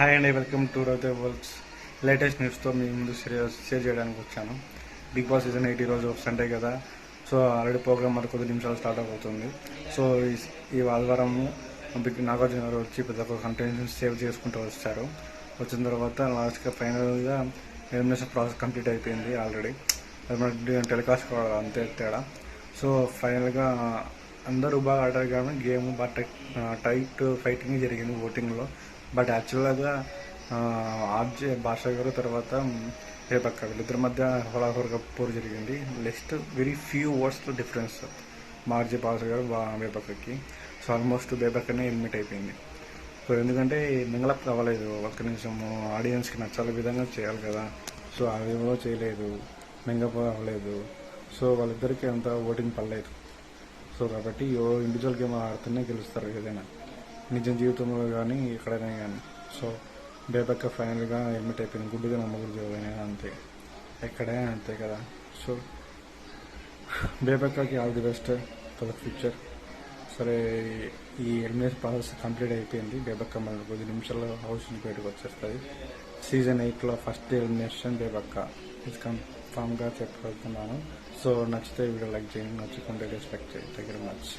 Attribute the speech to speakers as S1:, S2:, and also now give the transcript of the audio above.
S1: Hi అండి, welcome to రౌతే works. Latest న్యూస్తో మీ ముందు share చేయడానికి వచ్చాను. బిగ్ బాస్ సీజన్ 8 ఈరోజు సండే కదా. సో ఆల్రెడీ ప్రోగ్రామ్ మరి కొద్ది నిమిషాలు స్టార్ట్ అవుతుంది. సో ఈ ఆదివారము నాగార్జున గారు వచ్చి పెద్ద కంటెంట్ సేవ్ చేసుకుంటూ వచ్చారు. వచ్చిన తర్వాత లాస్ట్గా ఫైనల్గా ఎలిమినేషన్ ప్రాసెస్ కంప్లీట్ అయిపోయింది. ఆల్రెడీ టెలికాస్ట్ కావాలి అంతే తేడా. సో ఫైనల్గా అందరూ బాగా ఆడారు కానీ గేమ్ బాగా టైట్ ఫైటింగ్ జరిగింది ఓటింగ్లో. బట్ యాక్చువల్గా ఆర్జే భాష గారు తర్వాత బేబక్క వీళ్ళిద్దరి మధ్య హోలాహోరగా పోరు జరిగింది. నెక్స్ట్ వెరీ ఫ్యూ వర్డ్స్లో డిఫరెన్స్ ఆర్జే భాష గారు బేబక్కకి. సో ఆల్మోస్ట్ బేబక్కనే ఎలిమినేట్ అయిపోయింది. సో ఎందుకంటే మింగలప్ అవ్వలేదు, ఒక్క నిమిషం ఆడియన్స్కి నచ్చాల విధంగా చేయాలి కదా. సో ఆ విధంగా చేయలేదు, మింగప్ అవ్వలేదు. సో వాళ్ళిద్దరికీ అంత ఓటింగ్ పడలేదు. సో కాబట్టి ఇండివిజువల్ గేమ్ ఆడుతూనే గెలుస్తారు ఏదైనా, నిజ జీవితంలో కానీ ఎక్కడైనా కానీ. సో బేబక్క ఫైనల్గా ఎలిమిట్ అయిపోయింది. గుడ్డుగా నమ్మకూడదు ఏదైనా అంతే, ఎక్కడైనా అంతే కదా. సో బేబక్కకి all the best for the future. సరే, ఈ ఎలిమినేషన్ ప్రాసెస్ కంప్లీట్ అయిపోయింది. బేబక్క మన కొద్ది నిమిషాల్లో హౌస్ నుంచి బయటకు వచ్చేస్తుంది. సీజన్ 8లో ఫస్ట్ ఎలిమినేషన్ బేబక్క, ఇది కన్ఫామ్గా చెప్పగలుగుతున్నాను. సో నచ్చితే వీడియో లైక్ చేయండి, నచ్చుకుంటే రెస్పెక్ట్ చేయండి. Thank you very much.